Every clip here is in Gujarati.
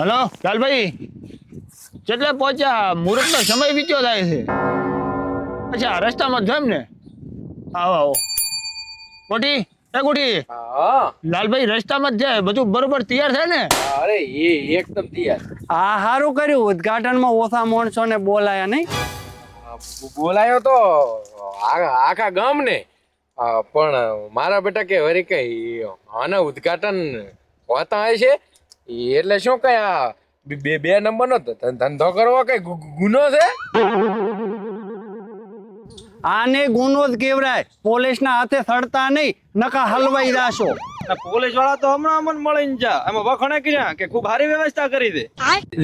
હલો લાલભાઈ, કેટલે પહોંચ્યા? મુહૂર્તનો સમય વીત્યો થાય છે. અચ્છા, રસ્તામાં જ એમ ને? આવો આવો. કોઠી એ કોઠી, હા લાલભાઈ રસ્તામાં જ જાય, બધું બરોબર તૈયાર થાય ને? અરે એ એકદમ તૈયાર. આ સારું કર્યું, ઉદઘાટનમાં ઓછા માણસોને બોલાયા નહીં. બોલાયો તો આખા ગામ ને, પણ મારા બેટા કે વરી કઈ આના ઉદ્ઘાટન હોતા હોય છે એટલે શું કઈ આ બે નંબરનો ધંધો કરવો કઈ ગુનો છે? આને ગુનો જ કેવરાય. પોલીસના હાથે સડતા નહીં, નકા હલવાઈ જાશો. પોલીસ વાળા તો હમણાં અમને મળીને જા એમાં વખણે કર્યા કે ખૂબ સારી વ્યવસ્થા કરી દે.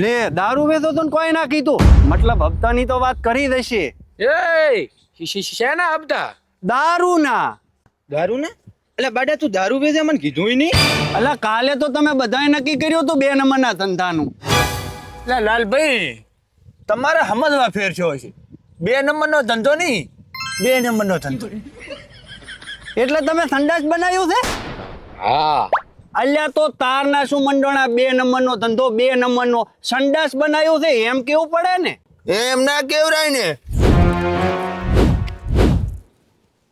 લે, દારૂ વેચો તો કોઈ ના કીધું, મતલબ હપ્તાની તો વાત કરી દેશે. એ શેના હપ્તા? દારૂ ના. દારૂ ને એટલે બાડા તું દારૂ વેચે મને કીધું નહીં. અલા કાલે તો તમે બધાએ નક્કી કર્યું હતું 2 નંબરના ધંધાનું. એટલે લાલભાઈ, તમારે સમજવા ફેર છો છે. 2 નંબરનો ધંધો નહીં, 2 નંબરનો ધંધો. એટલે તમે સંડાસ બનાવ્યું છે? હા અલ્યા તો તારના શું મંડોણા, 2 નંબરનો ધંધો, 2 નંબરનો સંડાસ બનાવ્યું છે એમ કેવું પડે ને. એમ ના કેવરાય ને,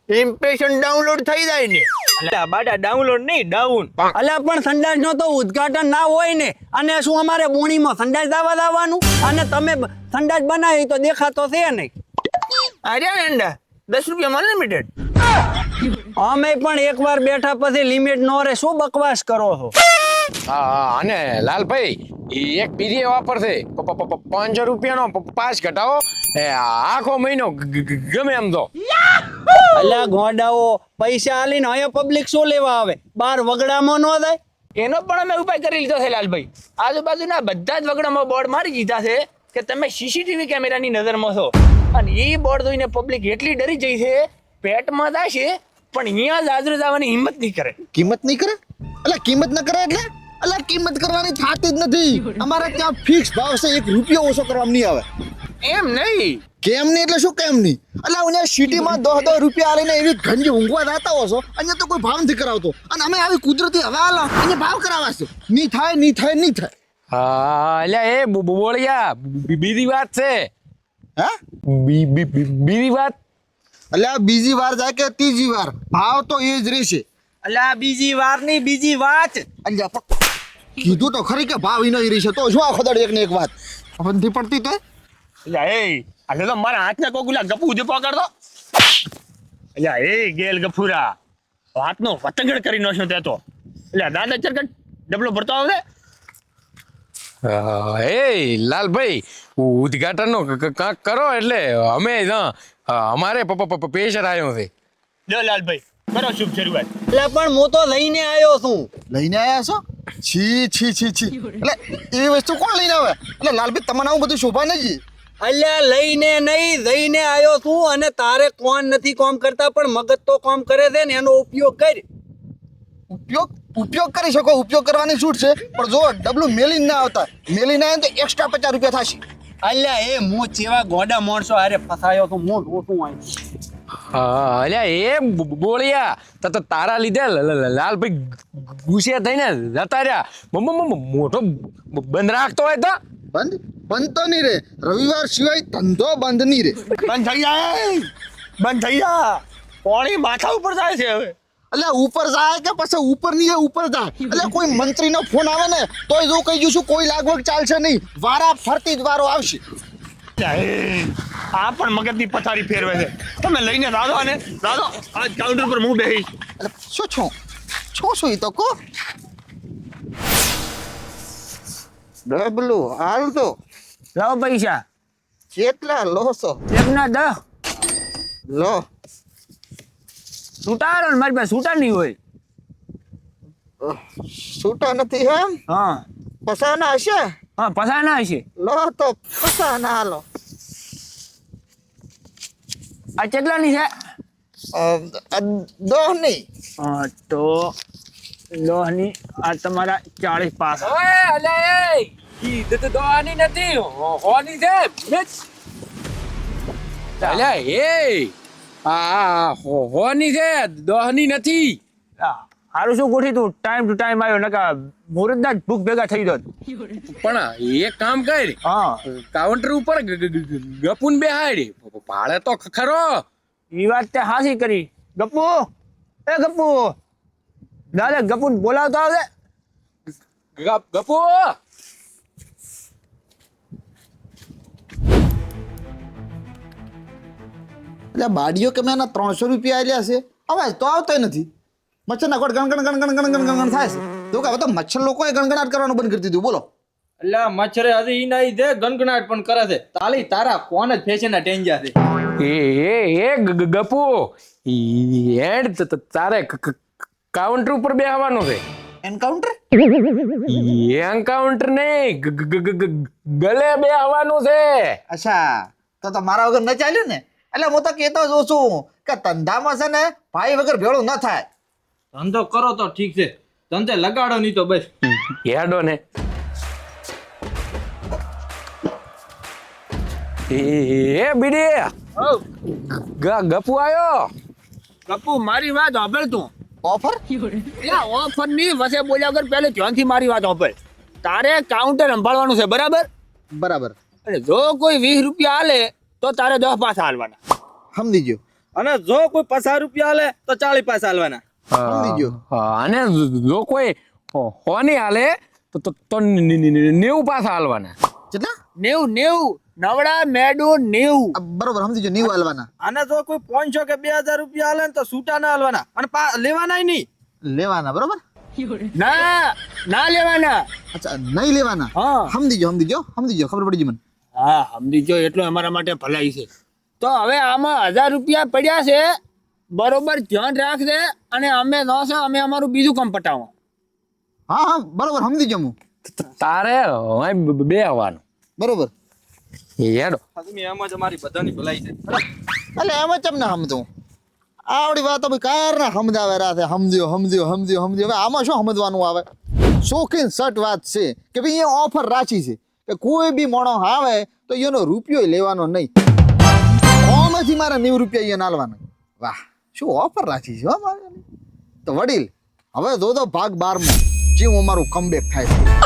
ઇમ્પ્રેશન ડાઉનલોડ થઈ જાય ને. એટલે બાડા ડાઉનલોડ નહીં, ડાઉન. અલ્યા પણ સંડાસ નો તો ઉદ્ઘાટન ના હોય ને, અને શું અમારે બોણીમાં સંડાસ દાવાનું? અને તમે સંડાસ બનાવી તો દેખાતો છે નહીં. આર્યા અંડા 10 રૂપિયામાં અનલિમિટેડ. અમે પણ એકવાર બેઠા પછી લિમિટ નો રે, શું બકવાસ કરો છો? હા અને લાલભાઈ એક બીજી ઓફર છે, 500 રૂપિયાનો પાસ ઘટાવો, આખો મહિનો ગમે એમ તો. અલ્યા ગોડાઓ, પૈસા આલીને અહીંયા પબ્લિક શું લેવા આવે? 12 વગડામાં નો થાય? એનો પણ અમે ઉપાય કરી લીધો છે લાલભાઈ. આજુબાજુના બધા જ વગડામાં બોર્ડ મારી દીધા છે કે તમે સીસીટીવી કેમેરાની નજરમાં છો. અને એ બોર્ડ જોઈને પબ્લિક એટલી ડરી જઈ છે, પેટમાં જાય છે, પણ અહીંયા જ હાજર જવાની હિંમત નહીં કરે. કિંમત નહીં કરે? એટલે કિંમત ન કરે એટલે કિંમત કરવાની થતી જ નથી. અમારે ત્યાં ફિક્સ ભાવ છે, 1 રૂપિયો ઓછો કરવામાં નહીં આવે. એમ નહીં. કેમ નહીં એટલે શું કેમ નહીં? એટલે અહીંયા સિટીમાં 10 રૂપિયા આલીને એવી ગંજી ઊંઘવા જતા હશો, અહીંયા તો કોઈ ભાવ નથી કરાવતો, અને અમે આવી કુદરતી હવા આલા અહીંયા ભાવ કરાવવા છે. નહીં થાય, નહીં થાય, નહીં થાય. હા એટલે એ બોળિયા બીજી વાત છે. હે? બીજી વાત એટલે આ બીજી વાર જાય કે ત્રીજી વાર, ભાવ તો એ જ રહેશે. અલ્યા બીજી વાર ની બીજી વાત. અલ્યા પણ કીધું તો ખરી કે ભાવ ઈ નહીં રહેશે, તો શું આખો દાડો એક ને એક વાત નથી પડતી? તો એટલે એ આજે તો મારા હાથના કોકુલા ગપુ ઉધે પકડતો. એટલે એ ગેલ ગફુરા, હાથનો વતંગડ કરી નાખ્યો તે તો. એટલે દાદા ચરકટ ડબલો ભરતો આવે. એ લાલભાઈ ઉદ્ઘાટન નો કાંક કરો એટલે અમે અમારે પ્રેશર આવ્યો છે. લો લાલભાઈ, કરો શુભ શરૂઆત. એટલે પણ હું તો લઈને આવ્યો છું. લઈને આયા છો? છી છી છી છી. એટલે એવી વસ્તુ કોણ લઈને આવે? એટલે લાલભાઈ તમને આવું બધું શોભા નહીં. અલ્યા લઈને નહીં, જઈને આવ્યો છું. અને તારે કોણ નથી કામ કરતા, પણ મગજ તો કામ કરે છે ને, એનો ઉપયોગ કર. ઉપયોગ કરી શકો, ઉપયોગ કરવાની છૂટ છે, પણ જો ડબલું મેલીને ના આવતા, મેલીને આવે તો એક્સ્ટ્રા 50 રૂપિયા થશે. અલ્યા એ હું જેવા ગોડા માણસો હારે ફસાયો છું, હું ઓછું આવી. હા અલ્યા એ બોળિયા તો તારા લીધે લાલભાઈ ગુસ્સે થઈને જતા રહ્યા. મોટો બંધ રાખતો હોય તો બંધ તો નહીં રે, રવિવાર સિવાય ધંધો બંધ નહીં રે. બંધ થઈ જાય, બંધ થઈ જા. પાણી માથા ઉપર જાય છે હવે. એટલે ઉપર જાય કે પછી ઉપર નહીં, ઉપર જાય. એટલે કોઈ મંત્રીનો ફોન આવે ને તોય જો કહી દઉં છું, કોઈ લાગવગ ચાલશે નહીં, વારા ફરતી જ વારો આવશે. આ પણ મગજની પથારી ફેરવે છે. તમે લઈને દાદો ને દાદો આજ કાઉન્ટર પર હું બેહી. એટલે શું ઈ તો કો ડબલું હાલ તો લાવો પૈસા. કેટલા લોસો? એકના 10 લો. છૂટા મારી પાસે છૂટા નહીં હોય. છૂટા નથી એમ? હા પસાના હશે? હા પસાના હશે. લો તો પસાના હાલો. આ કેટલાની છે? દોહની. તો લોહની આ તમારા 40 પાસ. દોવાની નથી, હોની છે. અલ્યા એ હા હોની છે, દોહની નથી. હારું શું ગોઠી તું ટાઈમ ટુ ટાઈમ આવ્યો નકા મુહૂર્તના જ ભૂખ ભેગા થઈ જાત. પણ એક કામ કર, હા કાઉન્ટર ઉપર ગપુન બેહાડી ભાડે તો ખરો. એ વાત તે હાસી કરી. ગપ્પુ એ ગપ્પુ દાદા ગપ્પુ બોલાવતો આવજે. ગપુ એટલે બાડીઓ કે મેં 300 રૂપિયા આલ્યા છે, અવાજ તો આવતોય નથી. મચ્છરના કોટ ગણગણ ગણગણ ગણગણ ગણગણ થાય છે. તો કે હવે તો મચ્છર લોકોએ ગણગણાટ કરવાનું બંધ કરી દીધું. બોલો એટલે આ મચ્છરે હજી ઈ નહીં દે ગનગનાટ પણ કરે છે. તાલી તારા કોણ જ ફેશન ના ટેંજા છે. એ ગપુ એન્ડ તારે કાઉન્ટર ઉપર બેહવાનું છે. એન્કાઉન્ટર એન્કાઉન્ટર નહીં, ગલે બેહવાનું છે. અચ્છા તો મારા વગર ન ચાલ્યું ને. એટલે હું તો કહેતો જ છું કે ધંધામાં છે ને ભાઈ વગર ભેળું ન થાય. ધંધો કરો તો ઠીક છે, ધંધે લગાડો નહીં તો બસ. હેડો ને. એ બીડી ગપુ આયો. ગપ્પુ મારી વાત સાંભળ તું. ઓફર ઓફર ની વસે બોલ્યા વગર પહેલે ધ્યાનથી મારી વાત સાંભળ. તારે કાઉન્ટર સંભાળવાનું છે બરાબર. બરાબર અને જો કોઈ 20 રૂપિયા આલે તો તારે 10 પાછા હાલવાના. સમજી ગયો અને જો કોઈ 50 રૂપિયા આલે તો 40 પાછા હાલવાના. સમજી ગયો. અને જો કોઈ હોની હાલે તો 90 પાછા હાલવાના. કેટલા 90 નવડા મેડું 90. બરોબર સમજી ગયો. નીવ હાલવાના. અને જો કોઈ 500 કે 2000 રૂપિયા આલે ને તો છૂટા ના હાલવાના અને લેવાના નહીં. લેવાના બરોબર. ના લેવાના. અચ્છા નહીં લેવાના. હા સમજી ગયો ખબર પડી ગઈ મને. હા સમજી જો એટલો અમારા માટે ભલાઈ છે. તો હવે આમાં 1000 રૂપિયા પડ્યા છે, બરોબર ધ્યાન રાખજે. અને અમે ન છે અમે અમારું બીજું કામ પટાવો. હા બરોબર સમજી ગયો હું. તારે બે આવવાનું. બરોબર હેડો. તમે એમ જ અમારી બધાની ભલાઈ છે. એટલે એમ જ તમને સમજવું. આવડી વાતો ભાઈ કારના સમજાવે રાતે સમજ્યો. હવે આમાં શું સમજવાનું આવે? શોખીન સટ વાત છે કે ભાઈ એ ઓફર રાખી છે કે કોઈ બી માણસ આવે તો એનો રૂપિયો લેવાનો નહીં. ઓમાંથી મારા 90 રૂપિયા એને આલવાના. વાહ શું ઓફર રાખી છે હો મારે. તો વડીલ હવે જો તો ભાગ 12માં જેવું અમારું કમબેક થાય છે.